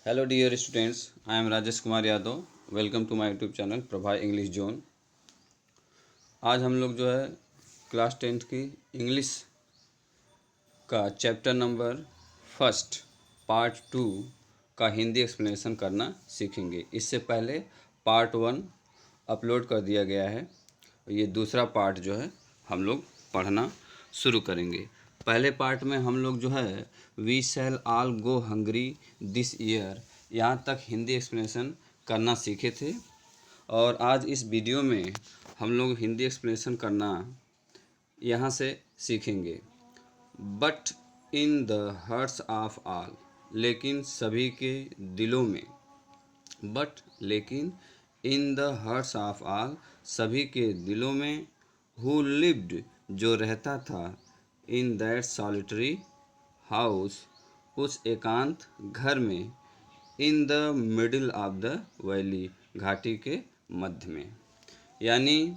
Hello dear students, I am Rajesh Kumar Yadav. Welcome to my YouTube channel Prabha English zone. आज हम लोग जो है क्लास 10th की इंग्लिश का चैप्टर नंबर फर्स्ट पार्ट 2 का हिंदी एक्सप्लेनेशन करना सीखेंगे। इससे पहले पार्ट 1 अपलोड कर दिया गया है। ये दूसरा पार्ट जो है हम लोग पढ़ना शुरू करेंगे। पहले पार्ट में हम लोग जो है we shall all go hungry this year यहाँ तक हिंदी एक्सप्लेनेशन करना सीखे थे, और आज इस वीडियो में हम लोग हिंदी एक्सप्लेनेशन करना यहाँ से सीखेंगे। But in the hearts of all, लेकिन सभी के दिलों में। बट लेकिन in the hearts of all, सभी के दिलों में। हु लिव्ड, जो रहता था। इन दैट सॉलिटरी हाउस, उस एकांत घर में। In the middle of the valley, घाटी के मध्य में। यानी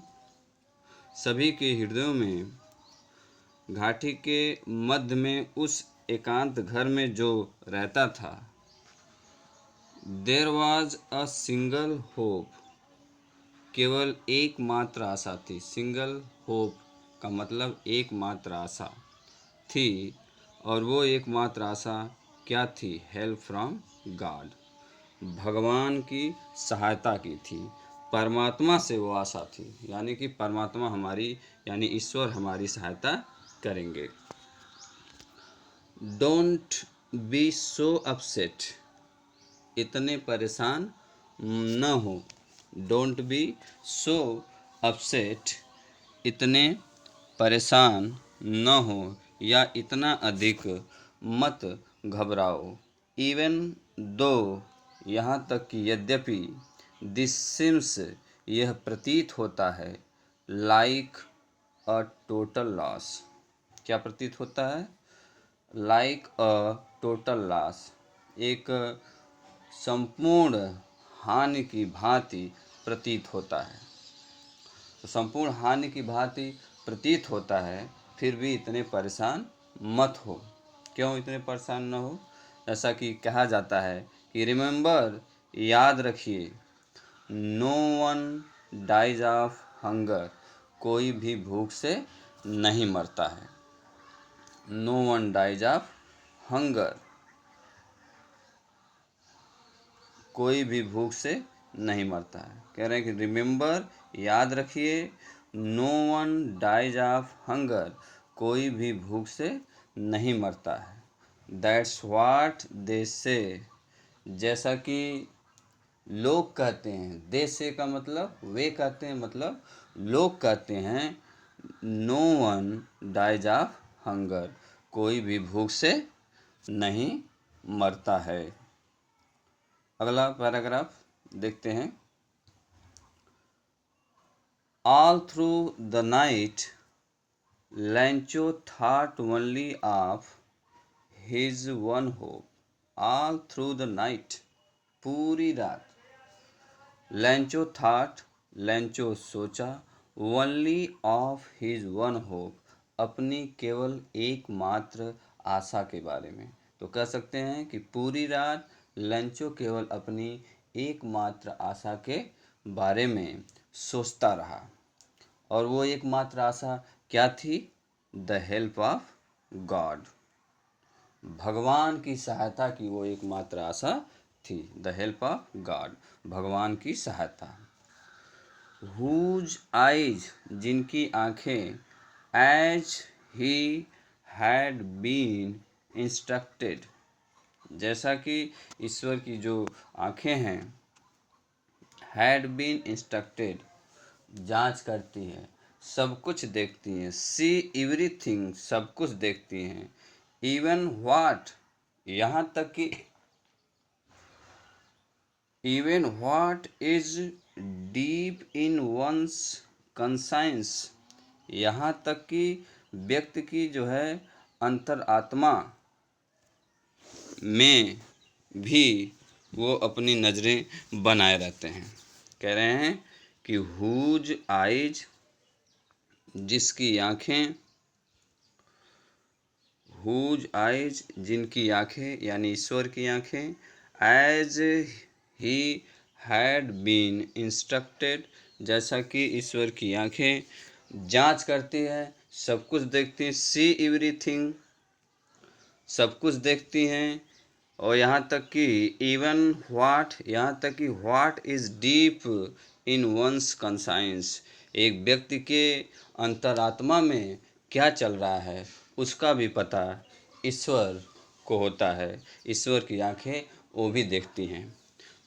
सभी के हृदयों में, घाटी के मध्य में, उस एकांत घर में जो रहता था। There was a single hope, केवल एकमात्र आशा थी। सिंगल होप का मतलब एकमात्र आशा थी, और वो एकमात्र आशा क्या थी? हेल्प फ्रॉम गॉड, भगवान की सहायता की थी। परमात्मा से वो आशा थी, यानी कि परमात्मा हमारी यानी ईश्वर हमारी सहायता करेंगे। डोंट बी सो अपसेट, इतने परेशान न हो। डोंट बी सो अपसेट, इतने परेशान न हो या इतना अधिक मत घबराओ। इवन दो, यहाँ तक कि यद्यपि। दिस सिम्स, यह प्रतीत होता है। लाइक अ टोटल लॉस, क्या प्रतीत होता है? लाइक अ टोटल लॉस, एक संपूर्ण हानि की भांति प्रतीत होता है। तो संपूर्ण हानि की भांति प्रतीत होता है, फिर भी इतने परेशान मत हो। क्यों इतने परेशान न हो? ऐसा कि कहा जाता है कि रिमेंबर, याद रखिए। No one dies of hunger, कोई भी भूख से नहीं मरता है। No one dies of hunger, कोई भी भूख से नहीं मरता है। कह रहे हैं कि रिमेंबर, याद रखिए। No one dies of hunger, कोई भी भूख से नहीं मरता है। दैट्स व्हाट दे से, जैसा कि लोग कहते हैं। दे से का मतलब वे कहते हैं, मतलब लोग कहते हैं। No one dies of hunger, कोई भी भूख से नहीं मरता है। अगला पैराग्राफ देखते हैं। All through the night लैंचो thought only of his one hope. All through the night, पूरी रात। लैंचो थॉट, लैंचो सोचा। Only of his one hope, अपनी केवल एकमात्र आशा के बारे में। तो कह सकते हैं कि पूरी रात लैंचो केवल अपनी एकमात्र आशा के बारे में सोचता रहा। और वो एकमात्र आशा क्या थी? द हेल्प ऑफ गॉड, भगवान की सहायता की वो एकमात्र आशा थी। द हेल्प ऑफ गॉड, भगवान की सहायता। हुज आइज, जिनकी आँखें। As he had been instructed, जैसा कि ईश्वर की जो आँखें हैं। हैड बीन इंस्ट्रक्टेड, जांच करती हैं, सब कुछ देखती हैं। सी एवरीथिंग, सब कुछ देखती हैं। इवन व्हाट, यहाँ तक कि even what is deep in one's conscience, यहाँ तक कि व्यक्ति की जो है अंतरात्मा में भी वो अपनी नज़रें बनाए रहते हैं। कह रहे हैं कि हुज आइज, जिसकी आँखें। हुज आइज, जिनकी आँखें, यानी ईश्वर की आँखें। As he had been instructed, जैसा कि ईश्वर की आंखें जांच करती है, सब कुछ देखती हैं, सी एवरीथिंग, सब कुछ देखती हैं, और यहाँ तक कि इवन व्हाट, यहाँ तक कि what is deep in one's conscience, एक व्यक्ति के अंतरात्मा में क्या चल रहा है उसका भी पता ईश्वर को होता है। ईश्वर की आंखें वो भी देखती हैं।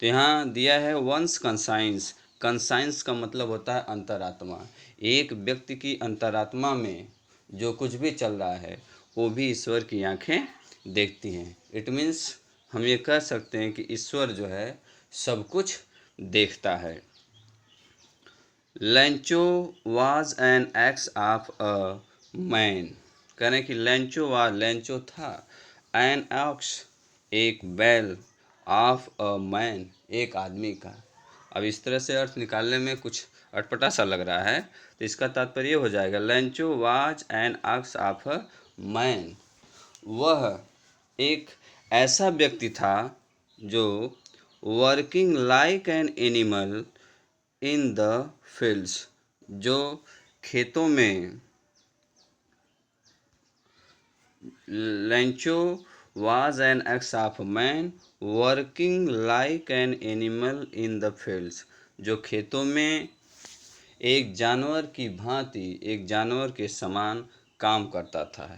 तो यहाँ दिया है वंस कंसाइंस, कंसाइंस का मतलब होता है अंतरात्मा। एक व्यक्ति की अंतरात्मा में जो कुछ भी चल रहा है वो भी ईश्वर की आंखें देखती हैं। इट मीन्स हम ये कह सकते हैं कि ईश्वर जो है सब कुछ देखता है। Lencho was an x of a man, कह रहे हैं कि लेंचो था, एन एक्स एक बैल, ऑफ अ मैन एक आदमी का। अब इस तरह से अर्थ निकालने में कुछ अटपटा सा लग रहा है, तो इसका तात्पर्य हो जाएगा Lencho was an x of a man, वह एक ऐसा व्यक्ति था जो working like an animal in the fields, जो खेतों में, Lencho was an x of man working like an animal in the fields, जो खेतों में एक जानवर की भांति, एक जानवर के समान काम करता था।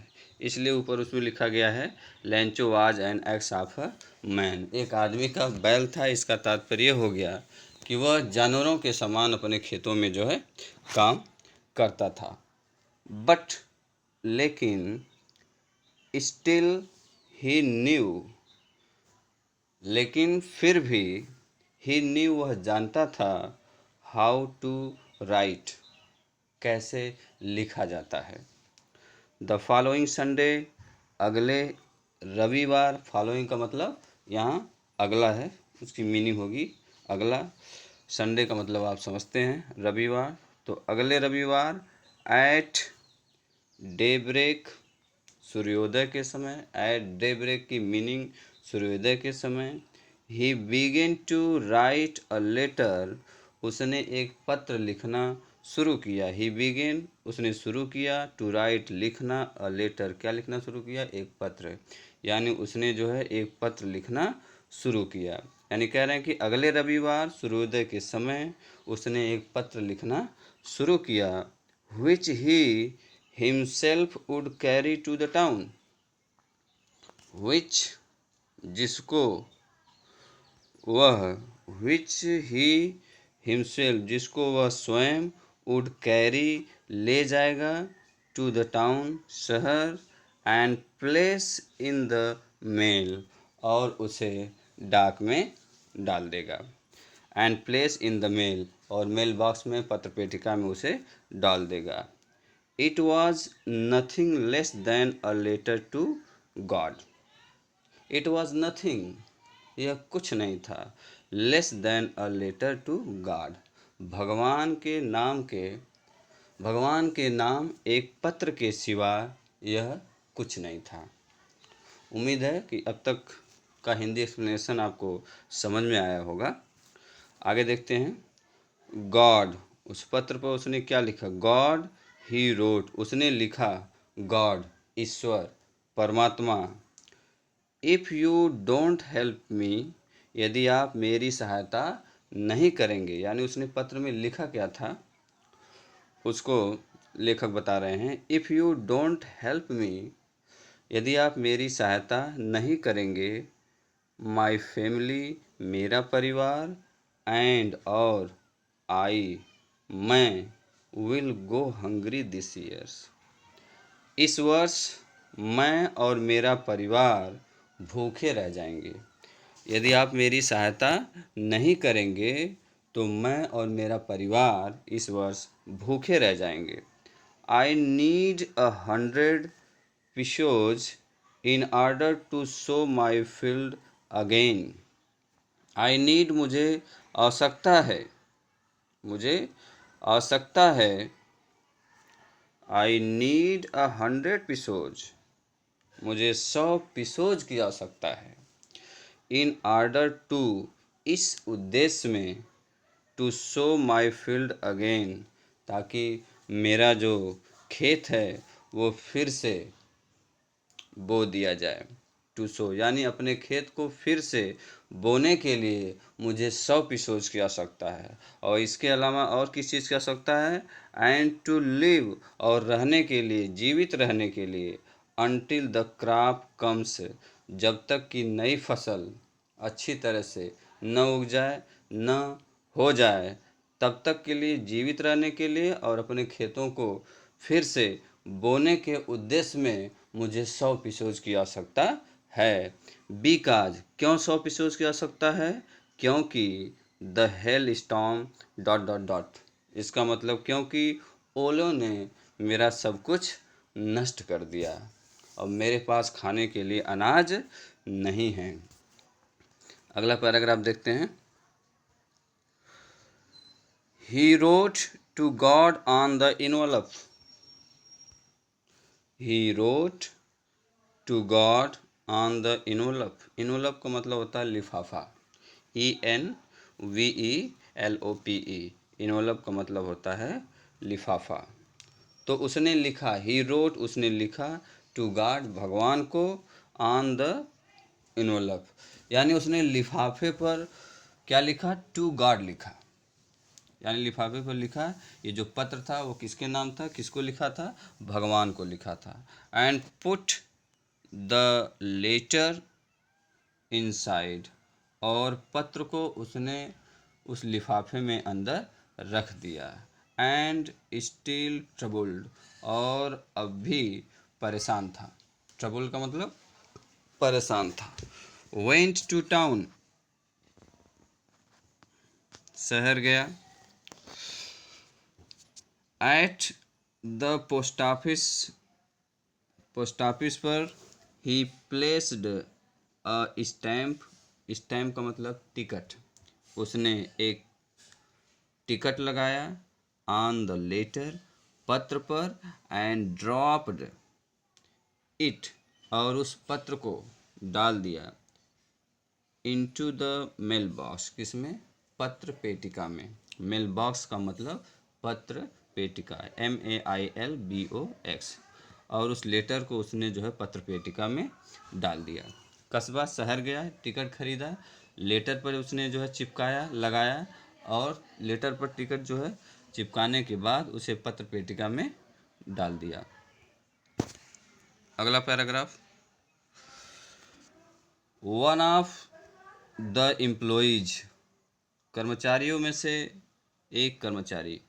इसलिए ऊपर उसमें लिखा गया है Lencho was an x of a man, एक आदमी का बैल था। इसका तात्पर्य हो गया कि वह जानवरों के समान अपने खेतों में जो है काम करता था। बट लेकिन स्टिल ही न्यू, लेकिन फिर भी ही न्यू वह जानता था, हाउ टू राइट कैसे लिखा जाता है। द फॉलोइंग संडे, अगले रविवार, फॉलोइंग का मतलब यहाँ अगला है, उसकी मीनिंग होगी अगला। संडे का मतलब आप समझते हैं रविवार, तो अगले रविवार एट डे ब्रेक, सूर्योदय के समय, एट डे ब्रेक की मीनिंग सूर्योदय के समय। He began to write a letter, उसने एक पत्र लिखना शुरू किया। ही बिगेन उसने शुरू किया, टू राइट लिखना, अ लेटर क्या लिखना शुरू किया, एक पत्र, यानी उसने जो है एक पत्र लिखना शुरू किया। यानी कह रहे हैं कि अगले रविवार सूर्योदय के समय उसने एक पत्र लिखना शुरू किया, which he himself would carry to the town, which जिसको वह, which he himself जिसको वह स्वयं, would carry ले जाएगा, to the town शहर, and place in the mail और उसे डाक में डाल देगा, and place in the mail और मेल बॉक्स में, पत्र पेटिका में उसे डाल देगा। It was nothing less than a letter to God, it was nothing यह कुछ नहीं था, less than a letter to God भगवान के नाम के, भगवान के नाम एक पत्र के सिवा यह कुछ नहीं था। उम्मीद है कि अब तक का हिंदी एक्सप्लेनेशन आपको समझ में आया होगा। आगे देखते हैं। गॉड, उस पत्र पर उसने क्या लिखा, गॉड ही रोट उसने लिखा, गॉड ईश्वर परमात्मा, if you don't help me यदि आप मेरी सहायता नहीं करेंगे, यानी उसने पत्र में लिखा क्या था उसको लेखक बता रहे हैं। If you don't help me यदि आप मेरी सहायता नहीं करेंगे, माई फैमिली मेरा परिवार, एंड और आई मैं, will go hungry this years इस वर्ष मैं और मेरा परिवार भूखे रह जाएंगे। यदि आप मेरी सहायता नहीं करेंगे तो मैं और मेरा परिवार इस वर्ष भूखे रह जाएंगे। I need 100 pesos in order to sow my field again, I need मुझे आवश्यकता है, मुझे आवश्यकता है, आई नीड 100 pesos मुझे 100 pesos की आवश्यकता है, इन ऑर्डर टू, इस उद्देश्य में, to show my field again, ताकि मेरा जो खेत है वो फिर से बो दिया जाए। टू सो यानी अपने खेत को फिर से बोने के लिए मुझे 100 पिसोज की आवश्यकता है। और इसके अलावा और किस चीज़ की आवश्यकता है? एंड टू लिव, और रहने के लिए, जीवित रहने के लिए, अनटिल द क्रॉप कम्स, जब तक कि नई फसल अच्छी तरह से न उग जाए, न हो जाए, तब तक के लिए, जीवित रहने के लिए और अपने खेतों को फिर से बोने के उद्देश्य में मुझे 100 पिसोज की आवश्यकता है। बिकॉज, क्यों 100 पिसोज की आवश्यकता है? क्योंकि the hell storm dot dot dot, इसका मतलब क्योंकि ओलों ने मेरा सब कुछ नष्ट कर दिया और मेरे पास खाने के लिए अनाज नहीं है। अगला पैराग्राफ देखते हैं। He wrote to God on the envelope. He wrote to God on the envelope. envelope का मतलब होता है लिफाफा। ENVELOPE, envelope का मतलब होता है लिफाफा। तो उसने लिखा, ही रोट, उसने लिखा, टू गॉड, भगवान को, ऑन द इनवलप, यानी उसने लिफाफे पर क्या लिखा? टू गॉड लिखा, यानी लिफाफे पर लिखा। ये जो पत्र था वो किसके नाम था? किसको लिखा था? भगवान को लिखा था। And put the letter inside, और पत्र को उसने उस लिफाफे में अंदर रख दिया। एंड स्टिल ट्रबल्ड, और अब भी परेशान था। ट्रबल का मतलब परेशान था। वेंट टू टाउन, शहर गया। एट द पोस्ट ऑफिस पर ही प्लेस्ड अ स्टैम्प, स्टैम्प का मतलब टिकट, उसने एक टिकट लगाया। ऑन द लेटर, पत्र पर। एंड ड्रॉप्ड इट, और उस पत्र को डाल दिया। इनटू द मेल बॉक्स, किसमें? पत्र पेटिका में। मेल बॉक्स का मतलब पत्र पेटिका, MAILBOX, और उस लेटर को उसने जो है पत्र पेटिका में डाल दिया। कस्बा, शहर गया, टिकट खरीदा, लेटर पर उसने जो है चिपकाया, लगाया, और लेटर पर टिकट जो है चिपकाने के बाद उसे पत्र पेटिका में डाल दिया। अगला paragraph. One of the employees, कर्मचारियों में से एक कर्मचारी।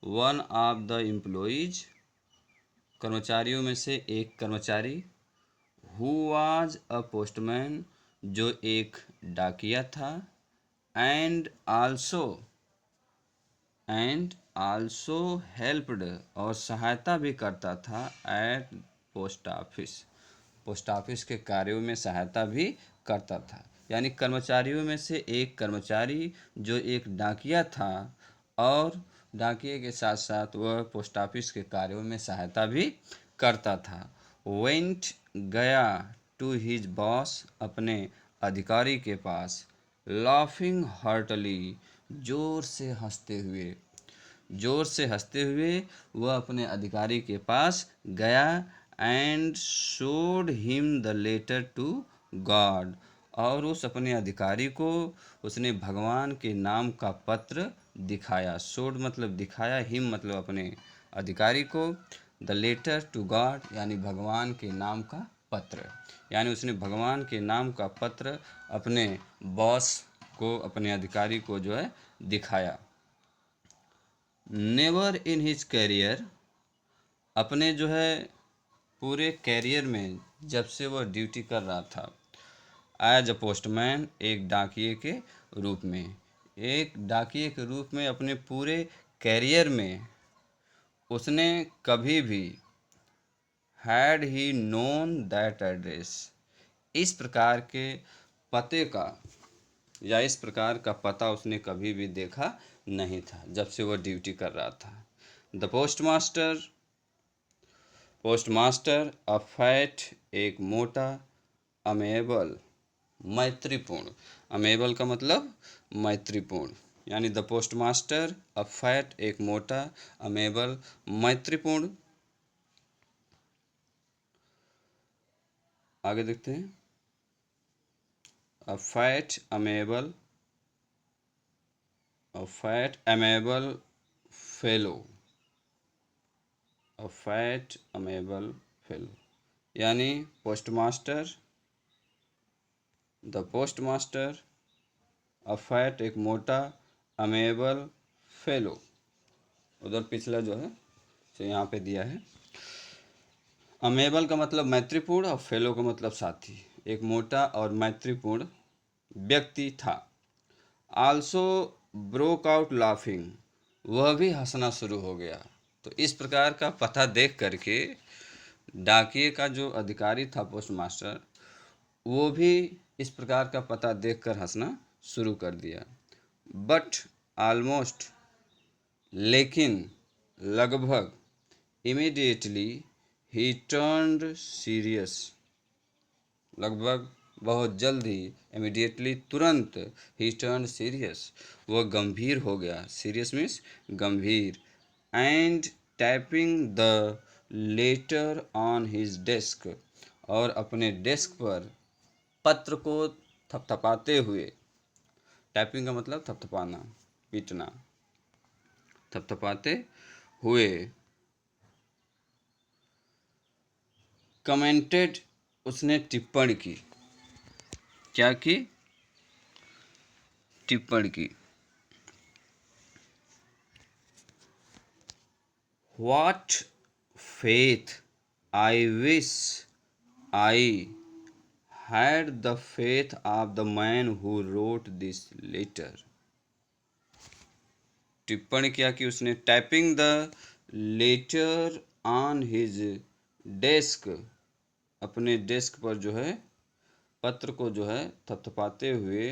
वन ऑफ द एम्प्लॉइज, कर्मचारियों में से एक कर्मचारी। हु वाज अ पोस्टमैन, जो एक डाकिया था। एंड आल्सो हेल्प्ड, और सहायता भी करता था। At post office, post office के कार्यों में सहायता भी करता था। यानी कर्मचारियों में से एक कर्मचारी जो एक डाकिया था, और डाकिये के साथ साथ वह पोस्ट ऑफिस के कार्यों में सहायता भी करता था। वेंट, गया, टू हिज बॉस, अपने अधिकारी के पास। लाफिंग हार्टली, जोर से हंसते हुए, जोर से हंसते हुए वह अपने अधिकारी के पास गया। And showed him the letter to God, और उस अपने अधिकारी को उसने भगवान के नाम का पत्र दिखाया। शोड मतलब दिखाया, हिम मतलब अपने अधिकारी को, द लेटर टू गॉड यानी भगवान के नाम का पत्र, यानी उसने भगवान के नाम का पत्र अपने बॉस को, अपने अधिकारी को जो है दिखाया। नेवर इन हिज कैरियर, अपने जो है पूरे कैरियर में, जब से वह ड्यूटी कर रहा था एज अ पोस्टमैन, एक डाकिये के रूप में, एक डाकिये के रूप में अपने पूरे कैरियर में उसने कभी भी had he known that address, इस प्रकार के पते का या इस प्रकार का पता उसने कभी भी देखा नहीं था जब से वह ड्यूटी कर रहा था। The postmaster, postmaster, a fat, एक मोटा, अमेबल, मैत्रीपूर्ण। अमेबल का मतलब मैत्रीपूर्ण, यानी the post master a fat एक मोटा, अमेबल मैत्रीपूर्ण। आगे देखते हैं, a fat amiable, a fat amiable fellow, a fat amiable fellow, यानी post master, the post master, a fat एक मोटा, अमेबल फेलो। उधर पिछला जो है तो यहाँ पे दिया है। अमेबल का मतलब मैत्रीपूर्ण और फेलो का मतलब साथी। एक मोटा और मैत्रीपूर्ण व्यक्ति था। आल्सो ब्रोक आउट लाफिंग, वह भी हंसना शुरू हो गया। तो इस प्रकार का पता देख करके डाकिए का जो अधिकारी था पोस्ट मास्टर, वो भी इस प्रकार का पता देखकर हंसना शुरू कर दिया। बट ऑलमोस्ट, लेकिन लगभग, इमीडिएटली ही टर्न्ड सीरियस, लगभग बहुत जल्द ही, इमीडिएटली तुरंत, ही टर्न्ड सीरियस, वह गंभीर हो गया। सीरियस मीन्स गंभीर। And tapping the letter on his desk, और अपने डेस्क पर पत्र को थपथपाते हुए, टैपिंग का मतलब थपथपाना, पीटना, थपथपाते हुए, कमेंटेड, उसने टिप्पणी की। क्या की? टिप्पणी की। What faith I wish I had the faith of the man who wrote this letter. टिप्पणी क्या कि उसने typing the letter on his desk, अपने डेस्क पर जो है पत्र को जो है थपथपाते हुए,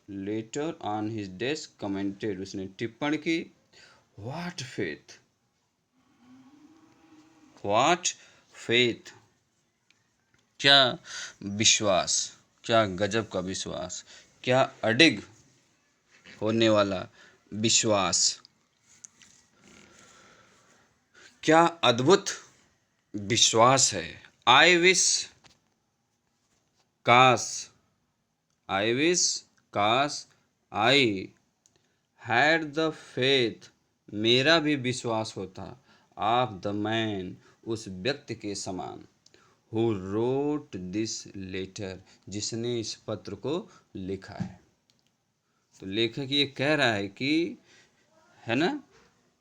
letter on his desk commented, उसने टिप्पणी की। व्हाट फेथ, व्हाट फेथ, क्या विश्वास, क्या गजब का विश्वास, क्या अडिग होने वाला विश्वास, क्या अद्भुत विश्वास है। आई विश, काश, आई विश, काश, आई हैड द फेथ, मेरा भी विश्वास होता, ऑफ द मैन, उस व्यक्ति के समान, हु रोट दिस लेटर, जिसने इस पत्र को लिखा है। तो लेखक ये कह रहा है कि, है ना,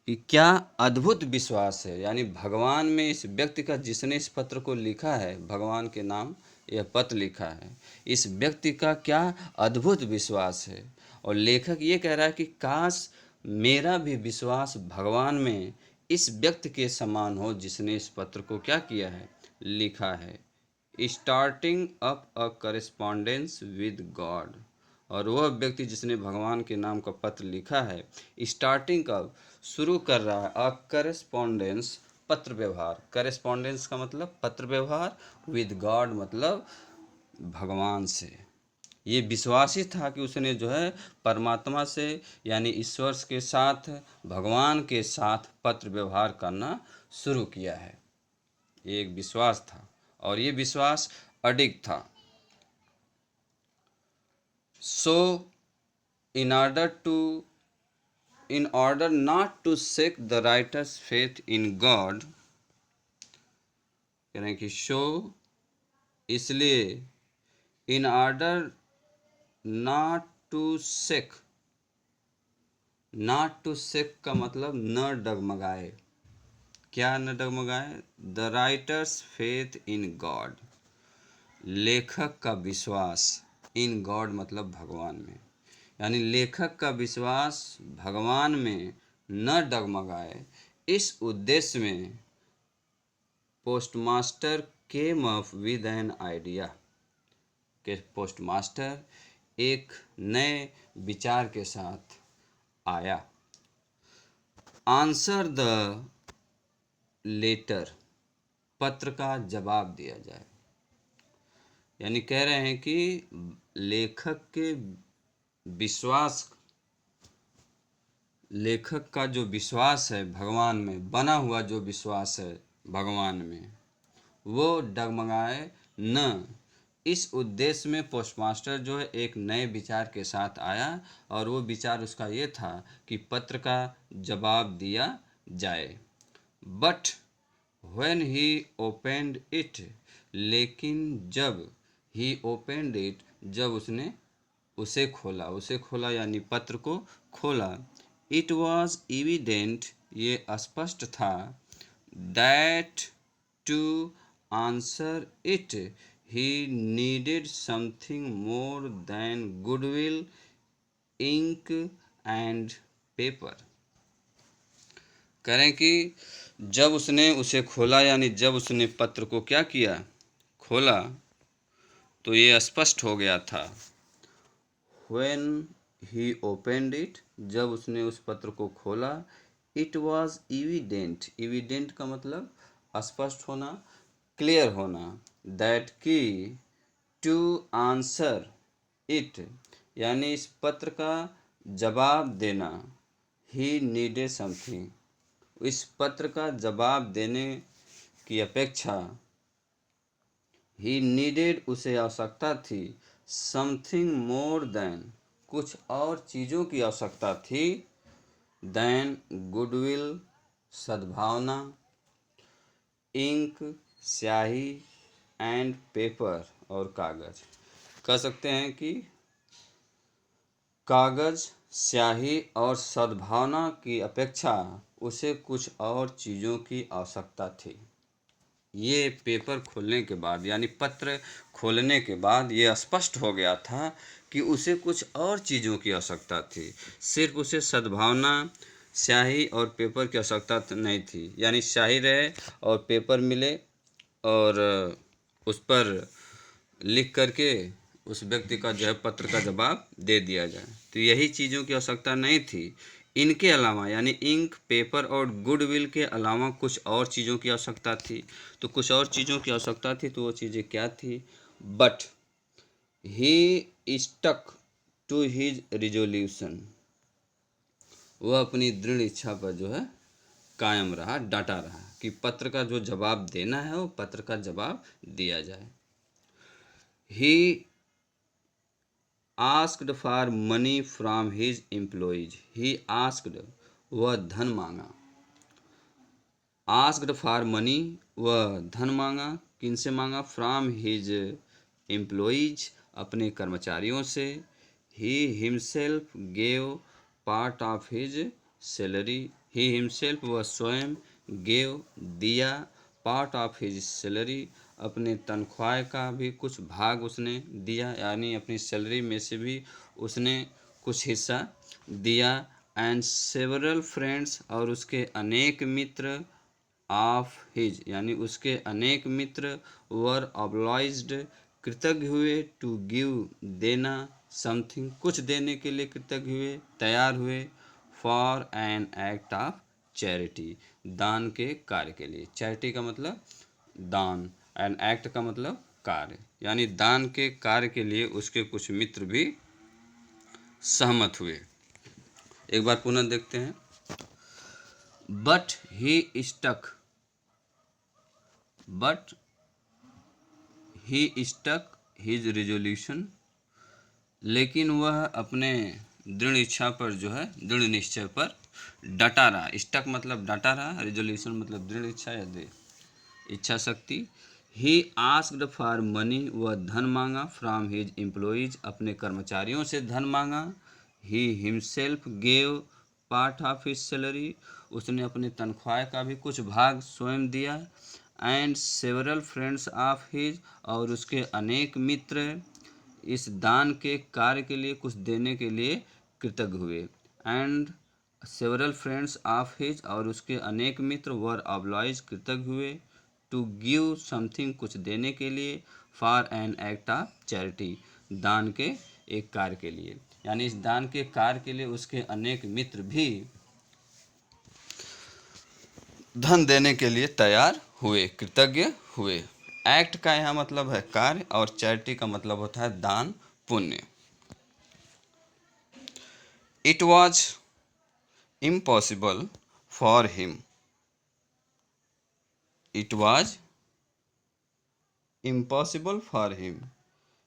कि क्या अद्भुत विश्वास है, यानी भगवान में इस व्यक्ति का, जिसने इस पत्र को लिखा है, भगवान के नाम यह पत्र लिखा है, इस व्यक्ति का क्या अद्भुत विश्वास है। और लेखक ये कह रहा है कि काश मेरा भी विश्वास भगवान में इस व्यक्ति के समान हो, जिसने इस पत्र को क्या किया है, लिखा है। Starting up a correspondence with God, और वह व्यक्ति जिसने भगवान के नाम का पत्र लिखा है, स्टार्टिंग का शुरू कर रहा है, अ करेस्पॉन्डेंस, पत्र व्यवहार। करेस्पॉन्डेंस का मतलब पत्र व्यवहार, विद गॉड मतलब भगवान से। ये विश्वासी था कि उसने जो है परमात्मा से, यानी ईश्वर के साथ, भगवान के साथ पत्र व्यवहार करना शुरू किया है। ये एक विश्वास था, और ये विश्वास अडिग था। सो in order to in order not to shake the writer's faith in God, कह रहे हैं कि शो, इसलिए, in order not to shake, not to shake का मतलब न डगमगाए। क्या न डगमगाए? The writer's faith in God, लेखक का विश्वास, इन गॉड मतलब भगवान में, यानी लेखक का विश्वास भगवान में न डगमगाए। इस उद्देश्य में postmaster came up with an idea, के पोस्टमास्टर एक नए विचार के साथ आया। आंसर द लेटर, पत्र का जवाब दिया जाए, यानी कह रहे हैं कि लेखक का जो विश्वास है भगवान में, बना हुआ जो विश्वास है भगवान में, वो डगमगाए न। इस उद्देश्य में पोस्टमास्टर जो है एक नए विचार के साथ आया, और वो विचार उसका ये था कि पत्र का जवाब दिया जाए। But when he opened it, लेकिन जब ही ओपेंड इट, जब उसने उसे खोला यानी पत्र को खोला, इट वॉज एविडेंट, ये स्पष्ट था, that to answer it he needed something more than goodwill, ink and paper. करें कि जब उसने उसे खोला यानी जब उसने पत्र को क्या किया, खोला, तो ये स्पष्ट हो गया था। When he opened it, जब उसने उस पत्र को खोला, it was evident, evident का मतलब स्पष्ट होना, क्लियर होना, that कि to answer it, यानी इस पत्र का जवाब देना, he needed something, इस पत्र का जवाब देने की अपेक्षा, ही नीडेड, उसे आवश्यकता थी, समथिंग मोर देन, कुछ और चीज़ों की आवश्यकता थी, देन गुडविल, सद्भावना, इंक, स्याही, एंड पेपर, और कागज। कह सकते हैं कि कागज, स्याही और सद्भावना की अपेक्षा उसे कुछ और चीज़ों की आवश्यकता थी। ये पेपर खोलने के बाद यानी पत्र खोलने के बाद ये स्पष्ट हो गया था कि उसे कुछ और चीज़ों की आवश्यकता थी, सिर्फ उसे सद्भावना, स्याही और पेपर की आवश्यकता नहीं थी। यानी स्याही रहे और पेपर मिले और उस पर लिख करके उस व्यक्ति का जो है पत्र का जवाब दे दिया जाए, तो यही चीज़ों की आवश्यकता नहीं थी। इनके अलावा यानी इंक, पेपर और गुडविल के अलावा कुछ और चीज़ों की आवश्यकता थी। तो कुछ और चीज़ों की आवश्यकता थी, तो वो चीज़ें क्या थी? But he stuck to his resolution, वह अपनी दृढ़ इच्छा पर जो है कायम रहा, डटा रहा कि पत्र का जो जवाब देना है वो पत्र का जवाब दिया जाए। He asked for money from his employees, he asked, वह धन मांगा, आस्क्ड फॉर मनी, वह धन मांगा, किनसे मांगा? फ्रॉम हिज एम्प्लॉइज, अपने कर्मचारियों से। He himself gave part of his salary, he himself, वह स्वयं, गेव, दिया, पार्ट ऑफ हिज सैलरी, अपने तनख्वाह का भी कुछ भाग उसने दिया, यानी अपनी सैलरी में से भी उसने कुछ हिस्सा दिया। एंड सेवरल फ्रेंड्स, और उसके अनेक मित्र, ऑफ हिज, यानी उसके अनेक मित्र, वर ऑब्लाइज्ड, कृतज्ञ हुए, टू गिव, देना, समथिंग, कुछ देने के लिए कृतज्ञ हुए, तैयार हुए, for an act of charity, दान के कार्य के लिए। चैरिटी का मतलब दान, एन एक्ट का मतलब कार्य, यानी दान के कार्य के लिए उसके कुछ मित्र भी सहमत हुए। एक बार पुनः देखते हैं। But he stuck, but he stuck his resolution, लेकिन वह अपने दृढ़ इच्छा पर जो है, दृढ़ निश्चय पर डटा रहा। स्टक मतलब डटा रहा, रिजोल्यूशन मतलब दृढ़ इच्छा या इच्छा शक्ति। ही आस्क्ड फॉर मनी, वह धन मांगा, फ्रॉम हिज एम्प्लॉइज, अपने कर्मचारियों से धन मांगा। He himself gave part of his salary, उसने अपने तनख्वाह का भी कुछ भाग स्वयं दिया। And several friends of his, और उसके अनेक मित्र इस दान के कार्य के लिए कुछ देने के लिए कृतज्ञ हुए। And several friends of his, और उसके अनेक मित्र, वर ऑब्लाइज, कृतज्ञ हुए, टू गिव समथिंग, कुछ देने के लिए, for an act of charity, दान के एक कार्य के लिए। यानी इस दान के कार्य के लिए उसके अनेक मित्र भी धन देने के लिए तैयार हुए, कृतज्ञ हुए। एक्ट का यहाँ मतलब है कार्य, और चैरिटी का मतलब होता है दान, पुण्य। It was impossible for him, it was impossible for him,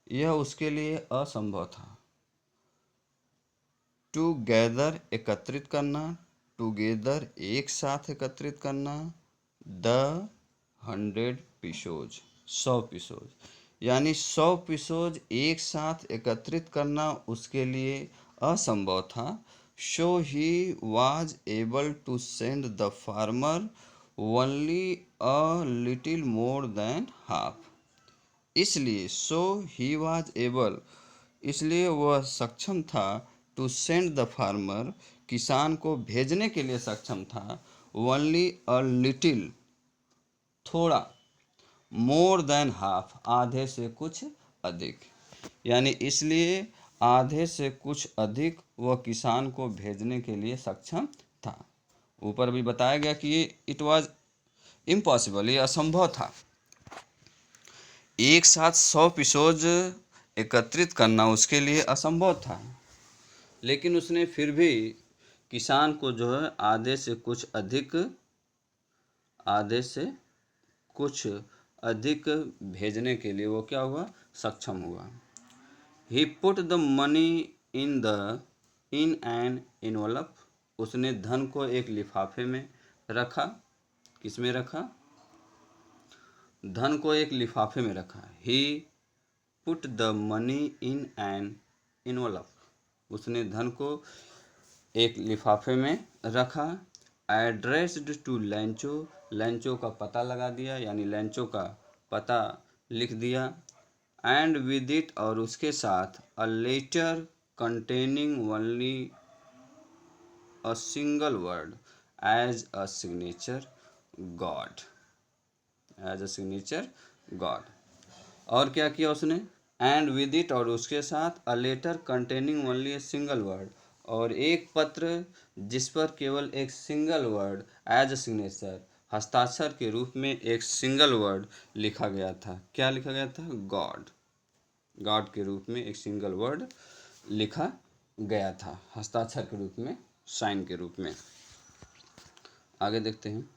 यह उसके लिए असंभव था। टूगेदर एकत्रित करना, टूगेदर एक साथ एकत्रित करना, द 100 पिसोज 100 पिसोज, यानी 100 पिसोज एक साथ एकत्रित करना उसके लिए असंभव था। So he was able to send the farmer only a little more than half, इसलिए सो ही वाज एबल, इसलिए वह सक्षम था, टू सेंड द फार्मर, किसान को भेजने के लिए सक्षम था, ओनली अ लिटिल, थोड़ा, मोर देन हाफ, आधे से कुछ अधिक, यानी इसलिए आधे से कुछ अधिक वह किसान को भेजने के लिए सक्षम था। ऊपर भी बताया गया कि ये इट वाज इम्पॉसिबल, ये असंभव था। एक साथ 100 पिसोज एकत्रित करना उसके लिए असंभव था, लेकिन उसने फिर भी किसान को जो है आधे से कुछ अधिक भेजने के लिए वो क्या हुआ, सक्षम हुआ। He put the money in an envelope, उसने धन को एक लिफाफे में रखा। किस में रखा, धन को एक लिफाफे में रखा। He put the money in an envelope, उसने धन को एक लिफाफे में रखा। एड्रेस्ड टू लैंचो, लैंचो का पता लगा दिया, यानी लैंचो का पता लिख दिया। एंड विद इट, और उसके साथ, a letter containing only a single word as a signature God, as a signature God. और क्या किया उसने, एंड विद इट, और उसके साथ, a letter containing only a single word, और एक पत्र जिस पर केवल एक single word, as a signature, हस्ताक्षर के रूप में एक सिंगल वर्ड लिखा गया था। क्या लिखा गया था, गॉड, गॉड के रूप में एक सिंगल वर्ड लिखा गया था, हस्ताक्षर के रूप में, साइन के रूप में। आगे देखते हैं।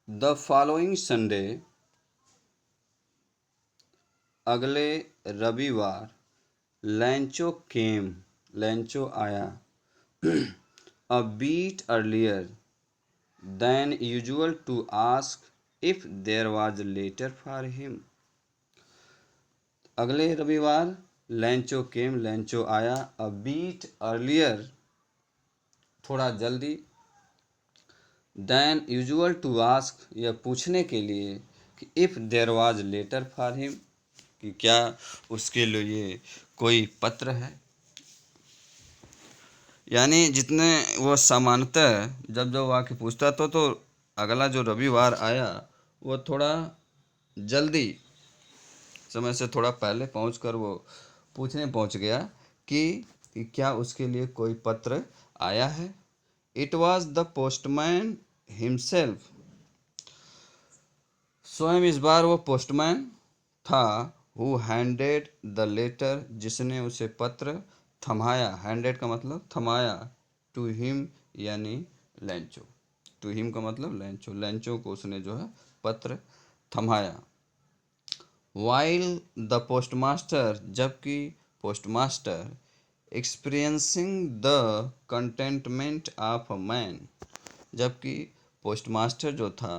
द फॉलोइंग संडे, अगले रविवार, लैंचो केम, लैंचो आया, a bit earlier than usual to ask if there was letter for him. अगले रविवार लैंचो केम, लैंचो आया, अ बीट अर्लियर, थोड़ा जल्दी, देन यूजुअल टू आस्क, यह पूछने के लिए कि if there was letter for him, कि क्या उसके लिए कोई पत्र है। यानी जितने वो सामान्यतः जब जब आके पूछता था, तो अगला जो रविवार आया वो थोड़ा जल्दी, समय से थोड़ा पहले पहुंचकर वो पूछने पहुंच गया कि क्या उसके लिए कोई पत्र आया है। It was the postman himself, स्वयं इस बार वो पोस्टमैन था। हु हैंडेड द लेटर, जिसने उसे पत्र थमाया, हैंडेड का मतलब थमाया, टू हिम, यानी लैंचो, टू हिम का मतलब लैंचो, लैंचो को उसने जो है पत्र थमाया। वाइल द पोस्टमास्टर, जबकि postmaster, experiencing the containment of a man, जबकि पोस्टमास्टर जो था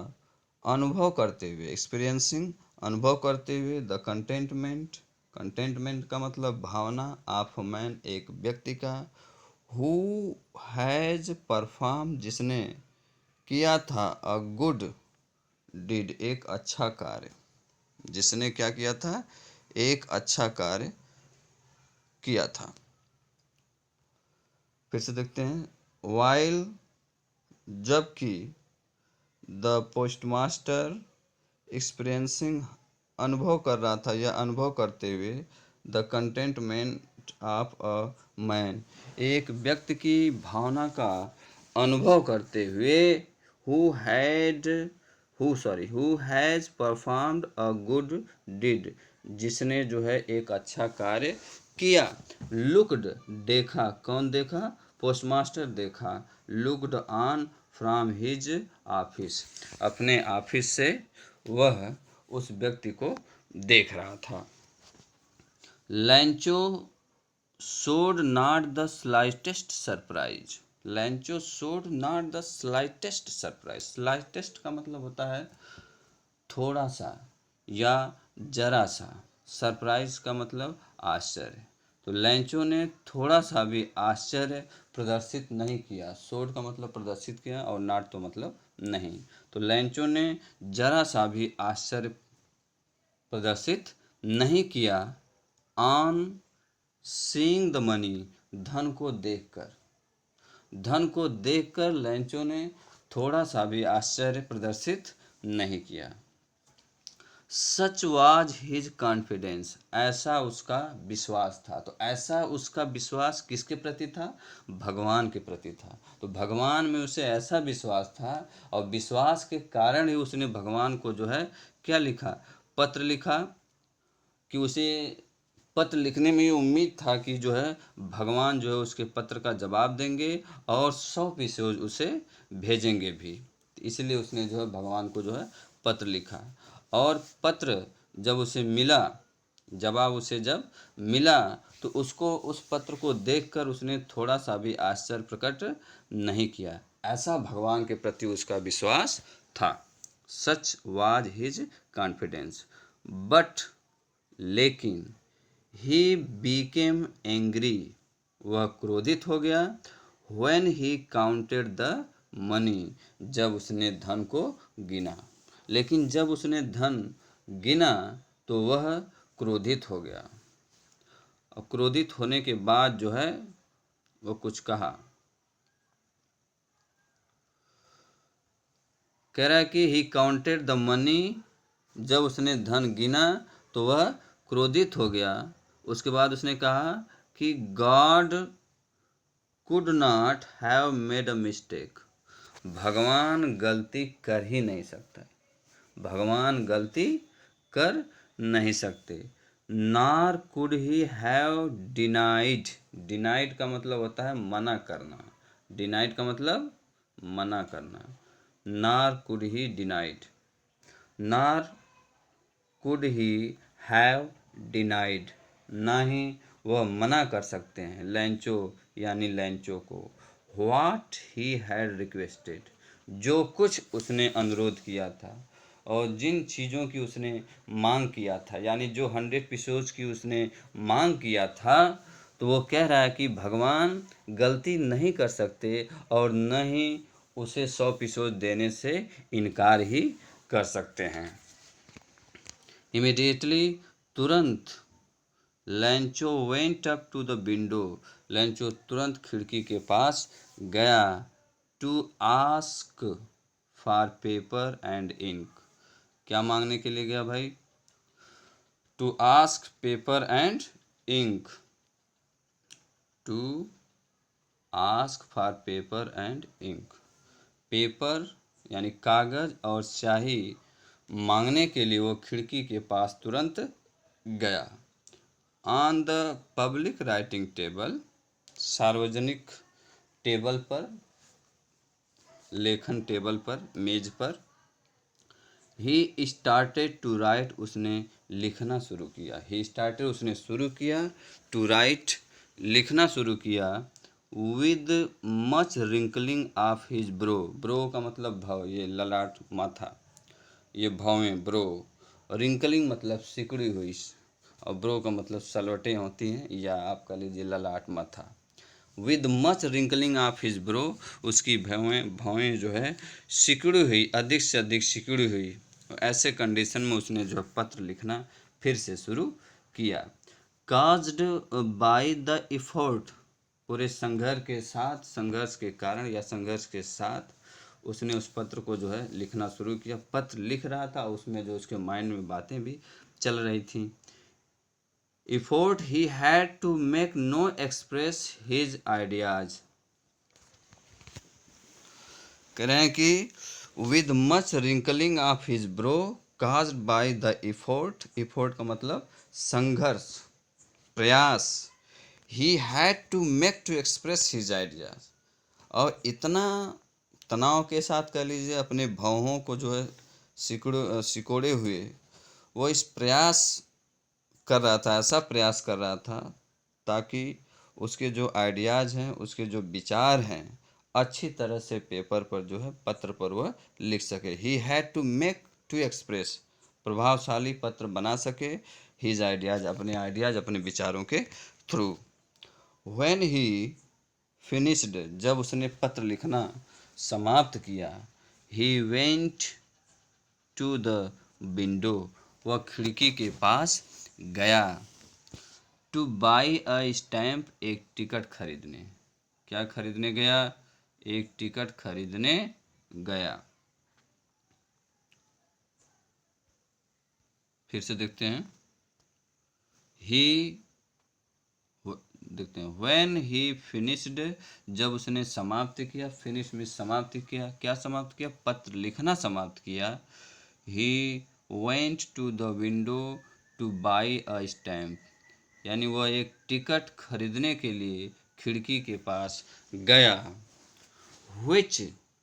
अनुभव करते हुए, एक्सपीरियंसिंग अनुभव करते हुए, द कंटेंटमेंट, कंटेंटमेंट का मतलब भावना, ऑफ मैन एक व्यक्ति का, हु हैज परफॉर्म, जिसने किया था, अ गुड डिड एक अच्छा कार्य, जिसने क्या किया था, एक अच्छा कार्य किया था। फिर से देखते हैं। वाइल, जबकि, द पोस्टमास्टर एक्सपीरियंसिंग अनुभव कर रहा था या अनुभव करते हुए, the containment of a man एक व्यक्ति की भावना का अनुभव करते हुए who has performed a good did, जिसने जो है एक अच्छा कार्य किया। लुक्ड, देखा, कौन देखा? पोस्टमास्टर देखा। Looked on from his office, अपने ऑफिस से वह उस व्यक्ति को देख रहा था। लैंचो showed not the slightest surprise, लैंचो showed not the slightest surprise, slightest का मतलब होता है थोड़ा सा या जरा सा, सरप्राइज का मतलब आश्चर्य। तो लैंचो ने थोड़ा सा भी आश्चर्य प्रदर्शित नहीं किया। शोड का मतलब प्रदर्शित किया और नॉट तो मतलब नहीं। तो लैंचो ने जरा सा भी आश्चर्य प्रदर्शित नहीं किया ऑन सीइंग द मनी, धन को देखकर। धन को देखकर लैंचो ने थोड़ा सा भी आश्चर्य प्रदर्शित नहीं किया। सच वाज हिज कॉन्फिडेंस, ऐसा उसका विश्वास था। तो ऐसा उसका विश्वास किसके प्रति था? भगवान के प्रति था। तो भगवान में उसे ऐसा विश्वास था और विश्वास के कारण ही उसने भगवान को जो है क्या लिखा? पत्र लिखा, कि उसे पत्र लिखने में ये उम्मीद था कि जो है भगवान जो है उसके पत्र का जवाब देंगे और 100% उसे भेजेंगे भी। इसलिए उसने जो है भगवान को जो है पत्र लिखा और पत्र जब उसे मिला, जवाब उसे जब मिला तो उसको उस पत्र को देखकर उसने थोड़ा सा भी आश्चर्य प्रकट नहीं किया। ऐसा भगवान के प्रति उसका विश्वास था। सच वाज हिज कॉन्फिडेंस, बट लेकिन ही बीकेम एंग्री, वह क्रोधित हो गया। When he counted the money, जब उसने धन को गिना। लेकिन जब उसने धन गिना तो वह क्रोधित हो गया और क्रोधित होने के बाद जो है वो कुछ कहा। कह रहा है कि ही काउंटेड द मनी, जब उसने धन गिना तो वह क्रोधित हो गया। उसके बाद उसने कहा कि God could not have made a mistake, भगवान गलती कर ही नहीं सकता, भगवान गलती कर नहीं सकते। नार could he have denied, denied का मतलब होता है मना करना, डिनाइड का मतलब मना करना। नार कुड ही डिनाइड, नार कुड ही हैव डिनाइड, ना ही वह मना कर सकते हैं लैंचो यानी लैंचो को। व्हाट ही हैड रिक्वेस्टेड, जो कुछ उसने अनुरोध किया था और जिन चीज़ों की उसने मांग किया था, यानी जो 100 की उसने मांग किया था, तो वो कह रहा है कि भगवान गलती नहीं कर सकते और न ही उसे 100% देने से इनकार ही कर सकते हैं। इमीडिएटली, तुरंत, Lencho went up to the window, Lencho तुरंत खिड़की के पास गया। To ask for paper and ink, क्या मांगने के लिए गया भाई? To ask paper and ink, to ask for paper and ink, paper यानी कागज और स्याही मांगने के लिए वो खिड़की के पास तुरंत गया। On the public writing table, सार्वजनिक टेबल पर, लेखन टेबल पर, मेज पर। ही स्टार्टेड टू राइट, उसने लिखना शुरू किया। ही स्टार्टेड, उसने शुरू किया। टू राइट, लिखना शुरू किया। With much wrinkling of his bro, bro का मतलब भव, ये ललाट माथा, ये भवें, ब्रो। रिंकलिंग मतलब सिकुड़ी हुई और ब्रो का मतलब सलवटें होती हैं या आप कह लीजिए ललाट माथा। With much wrinkling of his bro, उसकी भवें भवें जो है सिकुड़ी हुई, अधिक से अधिक सिकुड़ी हुई। ऐसे कंडीशन में उसने जो पत्र लिखना फिर से शुरू किया। काज्ड बाय द इफोर्ट, पूरे संघर्ष के कारण या संघर्ष के साथ उसने उस पत्र को जो है लिखना शुरू किया। पत्र लिख रहा था, उसमें जो उसके माइंड में बातें भी चल रही थी। Effort he had to make no express his ideas, कह रहे हैं कि with much wrinkling of his brow caused by the effort, effort का मतलब संघर्ष, प्रयास, he had to make to express his ideas, और इतना तनाव के साथ कह लीजिए अपने भावों को जो है सिकोड़े हुए वो इस प्रयास कर रहा था, ऐसा प्रयास कर रहा था ताकि उसके जो आइडियाज़ हैं, उसके जो विचार हैं, अच्छी तरह से पेपर पर जो है पत्र पर वह लिख सके। He had to make to express, प्रभावशाली पत्र बना सके, हिज आइडियाज़, अपने आइडियाज़, अपने विचारों के थ्रू। व्हेन ही फिनिश्ड, जब उसने पत्र लिखना समाप्त किया, he went to the window, वह खिड़की के पास गया, टू बाई अ स्टैम्प, एक टिकट खरीदने। क्या खरीदने गया? एक टिकट खरीदने गया। फिर से देखते हैं, ही देखते हैं व्हेन ही फिनिश्ड, जब उसने समाप्त किया, फिनिश में समाप्त किया, क्या समाप्त किया? पत्र लिखना समाप्त किया। He went to the window to buy a stamp, यानी वह एक टिकट खरीदने के लिए खिड़की के पास गया। विच,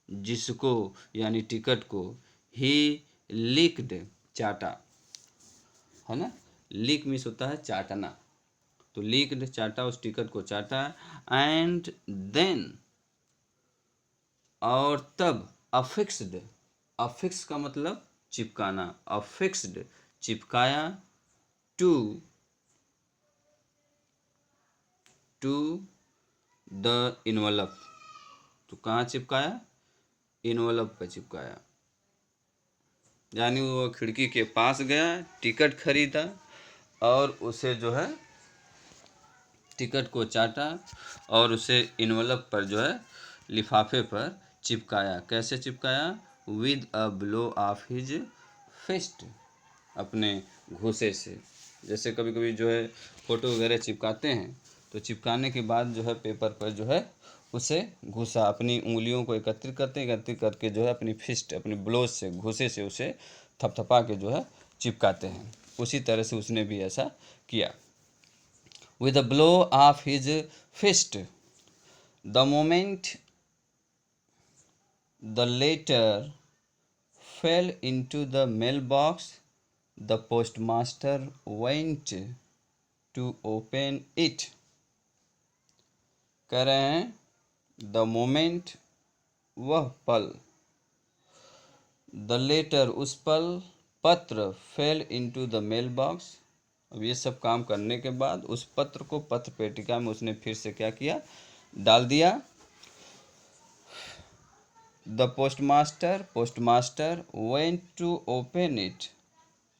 जिसको, यानी टिकट को, ही लिक्ड, चाटा, है ना, लिक मिस होता है चाटना, तो लिक्ड, चाटा, उस टिकट को चाटा। एंड देन, और तब, अफिक्स्ड, अफिक्स का मतलब चिपकाना, अफिक्स्ड, चिपकाया, टू द इनवलप, तो कहाँ चिपकाया? इनवलप पे चिपकाया, यानी वो खिड़की के पास गया, टिकट खरीदा और उसे जो है टिकट को चाटा और उसे इनवलप पर जो है लिफाफे पर चिपकाया। कैसे चिपकाया? With a blow of his fist, अपने घूंसे से। जैसे कभी कभी जो है फ़ोटो वगैरह चिपकाते हैं, तो चिपकाने के बाद जो है पेपर पर जो है उसे घुसा, अपनी उंगलियों को एकत्रित करके जो है अपनी फिस्ट, अपनी ब्लोज से, घूंसे से उसे थपथपा के जो है चिपकाते हैं। उसी तरह से उसने भी ऐसा किया। With a blow of his fist, the moment the letter fell into the mailbox, the postmaster went to open it. कह रहे हैं द मोमेंट, वह पल, द लेटर, उस पल, पत्र, fell into the mailbox, अब ये सब काम करने के बाद उस पत्र को पत्र पेटिका में उसने फिर से क्या किया? डाल दिया। The postmaster went to open it,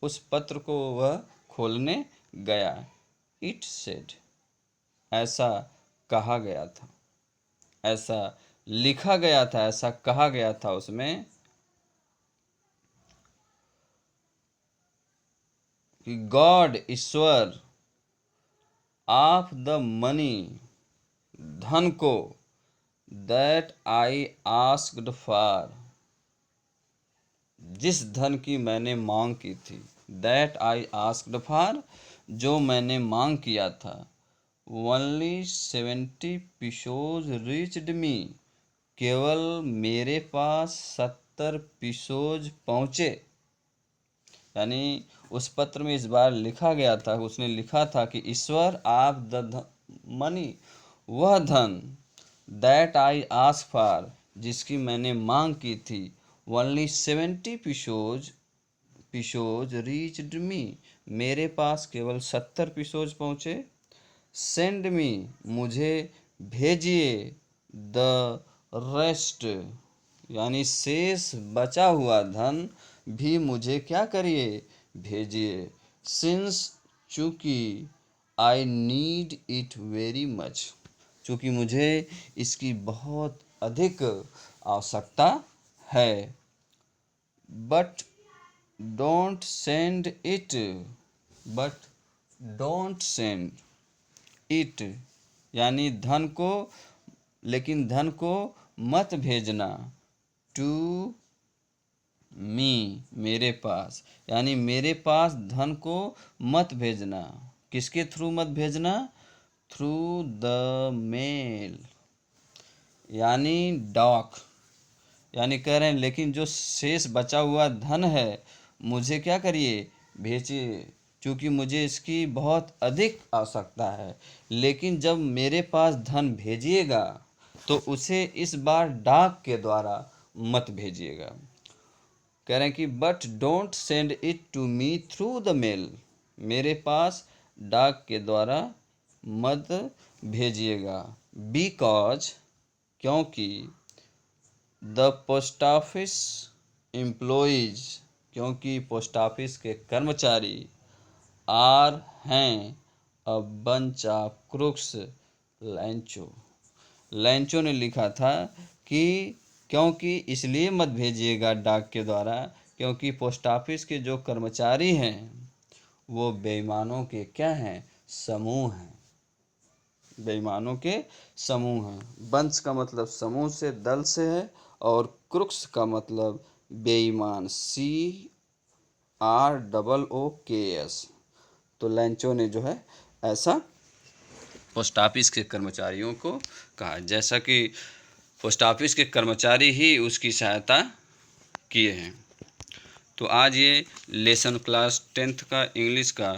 उस पत्र को वह खोलने गया। इट सेड, ऐसा कहा गया था, ऐसा लिखा गया था, ऐसा कहा गया था उसमें कि God, Ishwar, of the money, धन को, दैट आई आस्क्ड फॉर, जिस धन की मैंने मांग की थी, दैट आई आस्क्ड फॉर, जो मैंने मांग किया था, ओनली 70 पिसोज रीच्ड मी, केवल मेरे पास 70 पिसोज पहुँचे। यानी उस पत्र में इस बार लिखा गया था, उसने लिखा था कि ईश्वर, आप द मनी, वह धन, दैट आई आस्क फॉर, जिसकी मैंने मांग की थी, ओनली 70 पिसोज रीच्ड मी, मेरे पास केवल 70 पिसोज पहुँचे। सेंड मी, मुझे भेजिए, द रेस्ट, यानी शेष बचा हुआ धन भी मुझे क्या करिए? भेजिए। सिंस, चूँकि, I need it very much, चूँकि मुझे इसकी बहुत अधिक आवश्यकता है। But don't send it, but don't send it, यानी धन को, लेकिन धन को मत भेजना, टू मी, मेरे पास, यानी मेरे पास धन को मत भेजना। किसके थ्रू मत भेजना? थ्रू द मेल, यानी डाक। यानी कह रहे हैं लेकिन जो शेष बचा हुआ धन है मुझे क्या करिए, भेजिए, क्योंकि मुझे इसकी बहुत अधिक आवश्यकता है। लेकिन जब मेरे पास धन भेजिएगा तो उसे इस बार डाक के द्वारा मत भेजिएगा। कह रहे हैं कि but don't send it to me through the mail, मेरे पास डाक के द्वारा मत भेजिएगा। बिकॉज, क्योंकि द पोस्ट ऑफिस एम्प्लॉइज, क्योंकि पोस्ट ऑफिस के कर्मचारी आर हैं a bunch of crooks, Lencho. Lencho ने लिखा था कि क्योंकि इसलिए मत भेजिएगा डाक के द्वारा क्योंकि पोस्ट ऑफिस के जो कर्मचारी हैं वो बेईमानों के क्या हैं, समूह हैं। बेईमानों के समूह हैं। बंच का मतलब समूह से, दल से है, और क्रुक्स का मतलब बेईमान, CROOKS। तो लैंचो ने जो है ऐसा पोस्ट ऑफिस के कर्मचारियों को कहा, जैसा कि पोस्ट ऑफिस के कर्मचारी ही उसकी सहायता किए हैं। तो आज ये लेसन क्लास 10th का इंग्लिश का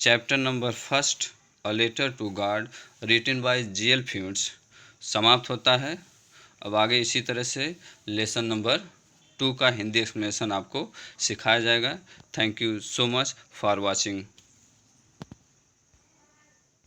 chapter number 1 a letter to God written by GL फ्यूड्स समाप्त होता है। अब आगे इसी तरह से लेसन नंबर 2 का हिंदी एक्सप्लेनेशन आपको सिखाया जाएगा। Thank you so much for watching.